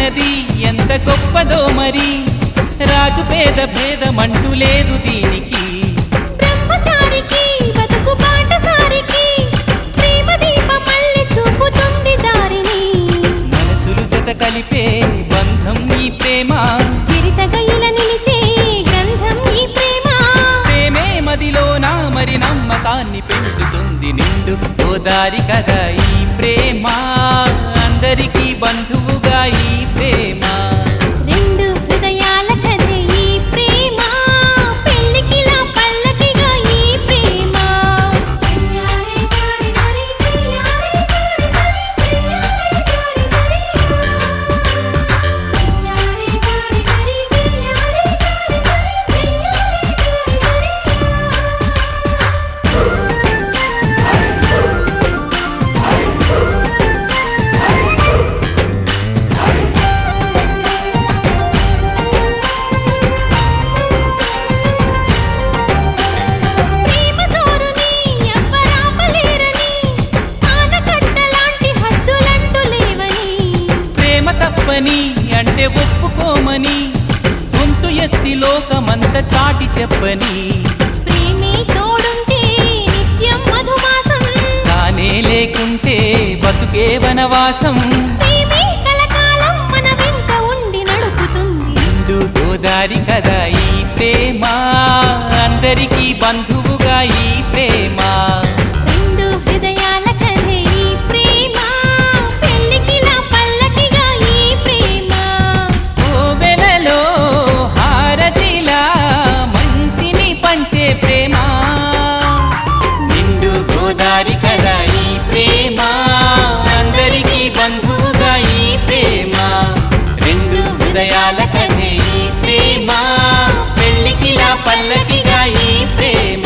రాసినది ఎంత గొప్పదో మరి, రాజు పేద భేదమంటూ లేదు దీనికి. బ్రహ్మచారికి బతుకు బాటసారికి ప్రేమ దీపమల్లె చూపుతుంది దారిని. మనసులు జత కలిపే బంధం ఈ ప్రేమ, చిరితగైల నిలిచే గ్రంథం ఈ ప్రేమ. ప్రేమే మదిలోన మరి నమ్మకాన్ని పెంచుతుంది నిండు గోదారి కదా ఈ ప్రేమ, అందరికీ బంధువుగా ఈ ప్రేమ. రెండు హృదయాల కథే ఈ ప్రేమ, పెళ్ళికిలా పల్లకిగా ఈ ప్రేమ. చెయ్యారే జారి జారి చెయ్యారే జారి జారి చెయ్యారే జారి జారి చెయ్యారే జారి జారి చెయ్యారే జారి ప్రేమ తోరుని ఎవ్వరాపలేరని, ఆనకట్టలాంటి హద్దులంటూ లేవని. ప్రేమ తప్పని అంటే ఒప్పుకోమని, గొంతు ఎత్తి లోకమంత చాటి చెప్పని. ప్రేమే తోడుంటే నిత్యం మధుమాసం, తానే లేకుంటే బతుకే వనవాసం. ప్రేమే కలకాలం మన వెంట ఉండి నడుపుతుంది. నిండు గోదారి కదా ఈ ప్రేమ, అందరికీ బంధువుగా ఈ ప్రేమ. రెండు హృదయాల కథే ఈ ప్రేమ, పెళ్ళికిలా పల్లకిగా ఈ ప్రేమ. కోవెలలో హారతిలా మంచిని పంచే ప్రేమ, నిండు గోదారి కదా ఈ ప్రేమ, అందరికీ బంధువుగా ఈ ప్రేమ. రెండు హృదయాల కథే ఈ ప్రేమ, పెళ్ళికిలా పల్లకిగా ఈ ప్రేమ.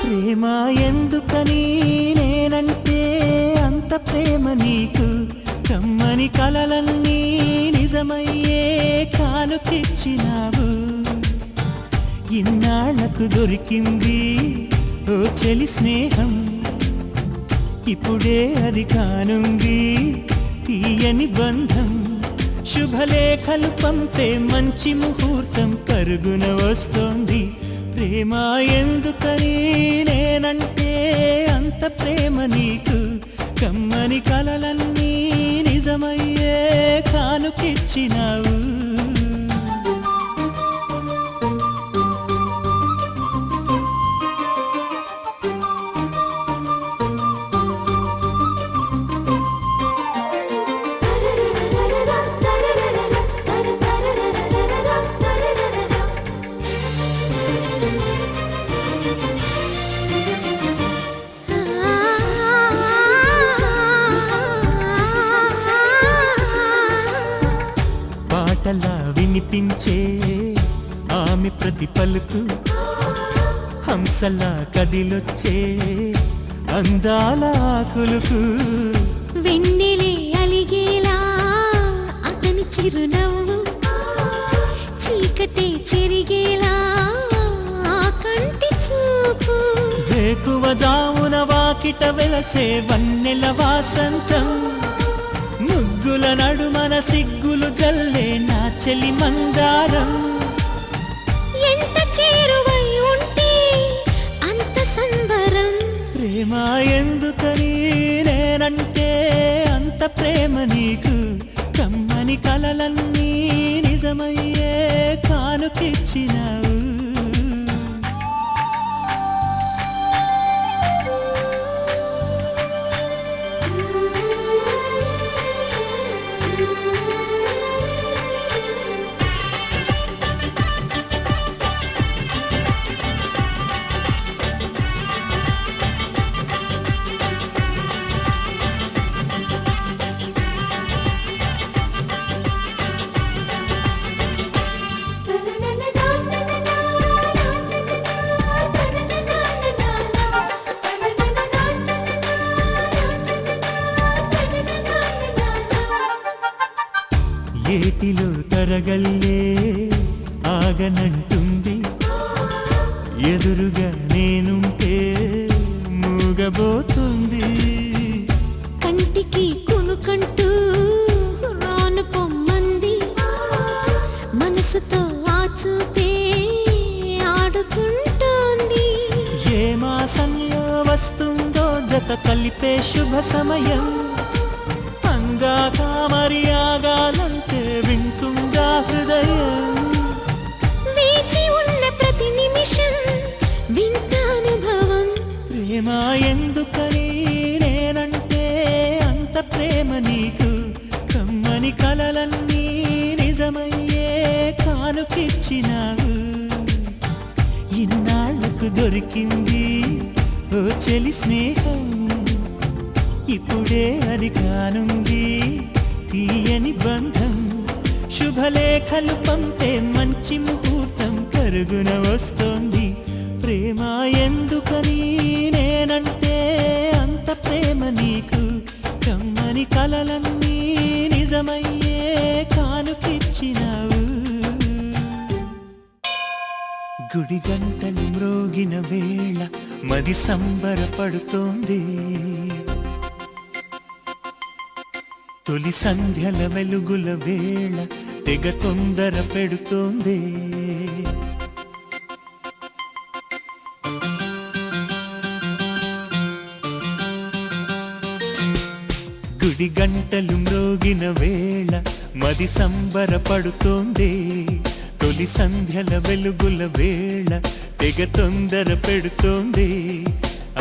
ప్రేమ ఎందుకని నేనంటే అంత ప్రేమ నీకు, కమ్మని కలలన్నీ నిజమయ్యే కానుకిచ్చినావు. ఇన్నాళ్లకు దొరికింది ఓ చెలి స్నేహం, ఇప్పుడే అది కానుంది తీయని బంధం. శుభలేఖలు పంపే మంచి ముహూర్తం పరుగున వస్తోంది. ప్రేమ ఎందుకని నేనంటే అంత ప్రేమ నీకు, కమ్మని కలలన్నీ నిజమయ్యే కానుకిచ్చినావు. పాటలా వినిపించే ఆమె ప్రతి పలుకు, హంసలా కదిలొచ్చే అందాల ఆకులకు. వెన్నెలే అలిగేలా అతని చిరునవ్వు, చీకటే చెరిగేలా ఆ కంటి చూపు. వేకువ జామున వాకిట వెలసే వన్నెల వాసంతం, ముగ్గుల నడుమన సిగ్గులు జల్లే నా చెలి మందారం. ఎంత చేరువై ఉంటే అంత సంబరం. ప్రేమ ఎందుకని నేనంటే అంత ప్రేమ నీకు, కమ్మని కలలన్నీ నిజమయ్యే కానుకిచ్చినావు. వడగల్లే ఆగనంటుంది, ఎదురుగా నేనుంటే మూగబోతుంది. కంటికి కునుకంటూ రాను పొమ్మంది, మనసుతో ఆచూతే ఆడుకుంటోంది. ఏ మాసంలో వస్తుందో జత కలిపే శుభ సమయం, అందాక మరి ఆగాలంటే వింటుందా హృదయం. వేచి ఉన్న ప్రతి నిమిషం వింత అనుభవం. ప్రేమ ఎందుకని నేనంటే అంత ప్రేమ నీకు, కమ్మని కలలన్నీ నిజమయ్యే కానుకిచ్చినావు. ఇన్నాళ్లకు దొరికింది ఓ చెలి స్నేహం, ఇప్పుడే అది కానుంది తీయని బంధం. శుభలేఖలు పంపే మంచి ముహూర్తం కరుగున వస్తోంది. ప్రేమ ఎందుకని నేనంటే అంత ప్రేమ నీకు, కమ్మని కలలన్నీ నిజమయ్యే కానుకిచ్చినావు. గుడి గంటలు మ్రోగిన వేళ మది సంబరపడుతోంది, తొలి సంధ్యల వెలుగుల వేళ తెగ తొందర పెడుతోంది. గుడి గంటలు మ్రోగిన వేళ మది సంబరపడుతోంది, తొలి సంధ్యల వెలుగుల వేళ తెగ తొందర పెడుతోంది.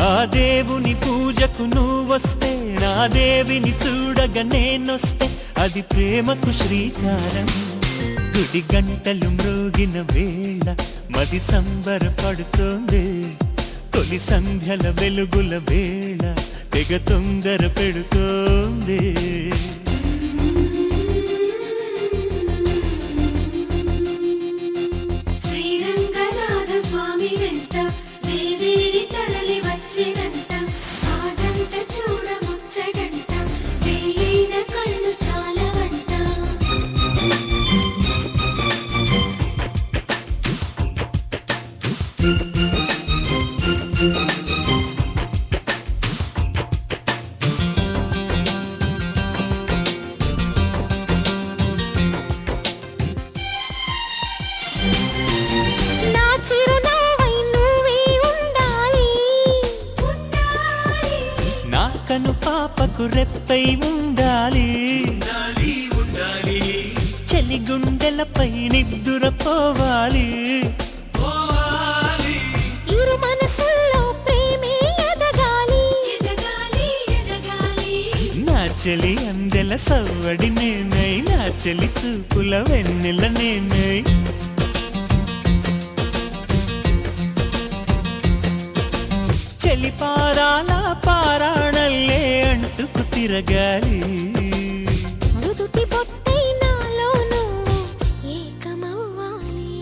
ఆ దేవుని పూజకు నువ్వొస్తే, నా దేవిని చూడగా నేనొస్తే, అది ప్రేమకు శ్రీకారం. గుడి గంటలు మ్రోగిన వేళ మది సంబరపడుతోంది, తొలి సంధ్యల వెలుగుల వేళ తెగ తొందర పెడుతోంది. శ్రీరంగనాథ స్వామి వెంట దేవేరి తరలి వచ్చినంట, ఆ జంట చూడ ముచ్చటంట, వేయైన కళ్ళు చాలవంట. నా చిరునవ్వై నువ్వే ఉండాలి, నా కను పాపకు రెప్పై ఉండాలి, చలి గుండెలపై నిద్దురపోవాలి. ఇరు మనసుల్లో ప్రేమే ఎదగాలి, నా చెలి అందెల సవ్వడి నేనై, నా చెలి చూపుల వెన్నెల నేనై. చెలి పారాల పారాణల్లే అంటుకు తిరగాలి, మృదుటి బొట్టై నాలో నువ్వు ఏకమవ్వాలి.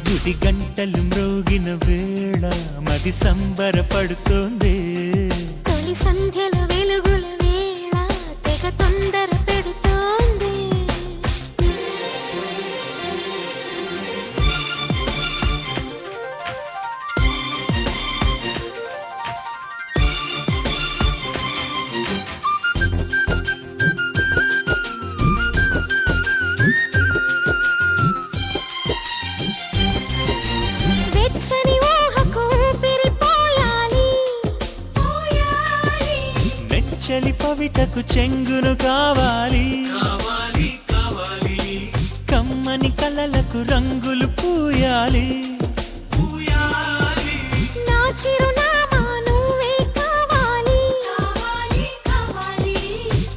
గుడి గంటలు మ్రోగిన వేళ మది సంబరపడుతోంది, తొలి సంధ్యల వెలుగుల వేళ తెగ తొందర పెడుతోంది. వెచ్చని ఊహకు ఊపిరి పోయాలి, నెచ్చలి పవిటకు చెంగును కావాలి, కమ్మని కలలకు రంగులు పూయాలి. నా చిరునామా నువ్వే కావాలి,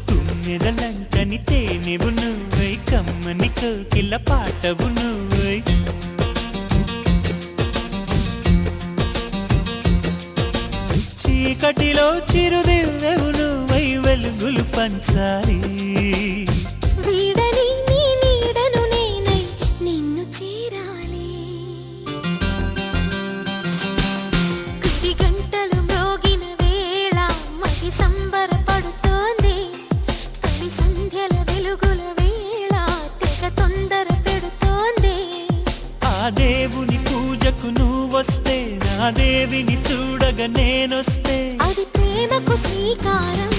తుమ్మెదలంటని తేనెవు నువ్వై, కమ్మని కోకిల పాటవు నువ్వై. చీకటిలో చిరుదివ్వెవు నువ్వై, వెలుగులు పంచాలి. వీడని నీ నీడను నేనై నిన్ను చేరాలి. గుడి గంటలు మ్రోగిన వేళ మది సంబరపడుతోంది, తొలి సంధ్యల వెలుగుల దేవుని పూజకు నువ్వొస్తే నా దేవిని చూడగా నేనొస్తే అది ప్రేమకు శ్రీకారం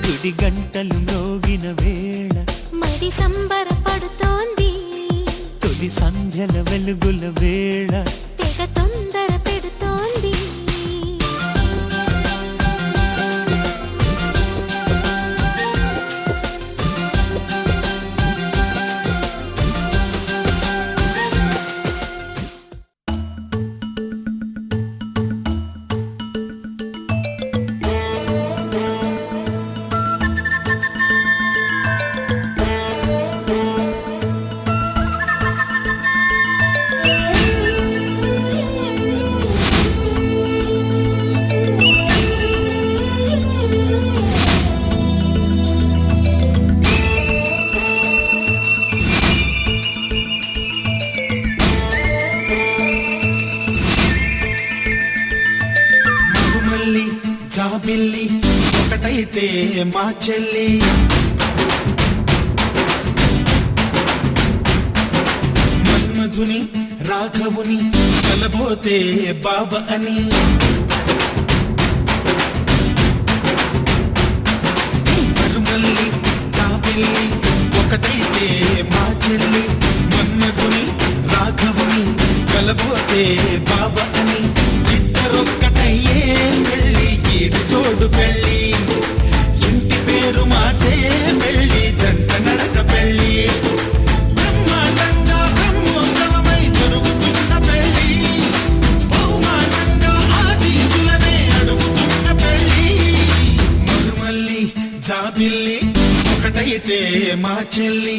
గుడి గంటలు మ్రోగిన వేళ మడి సంబరపడుతోంది తొలి సంధ్యల వెలుగుల వేళ తెగ తొందర పెడుతోంది మరుమల్లి జాబిల్లి ఒకటైతే మా చెల్లి మన్మధుని రాఘవుని కలబోతే బాబ అని మరుమల్లి జాబిల్లి ఒకటైతే మా చెల్లి మన్మధుని రాఘవుని కలబోతే బాబ అని ఇద్దరొక్కటయ్యే పెళ్ళి ఈడు జోడు పెళ్ళి ఇంటి పేరు మార్చే పెళ్ళి జంట నడక పెళ్ళి బ్రహ్మాండంగా బ్రహ్మోత్సవమై జరుగుతున్న పెళ్ళి బహుమానంగా ఆశీసులనే అడుగుతున్న పెళ్ళి మరుమల్లి జాబిల్లి ఒకటైతే మా చెల్లి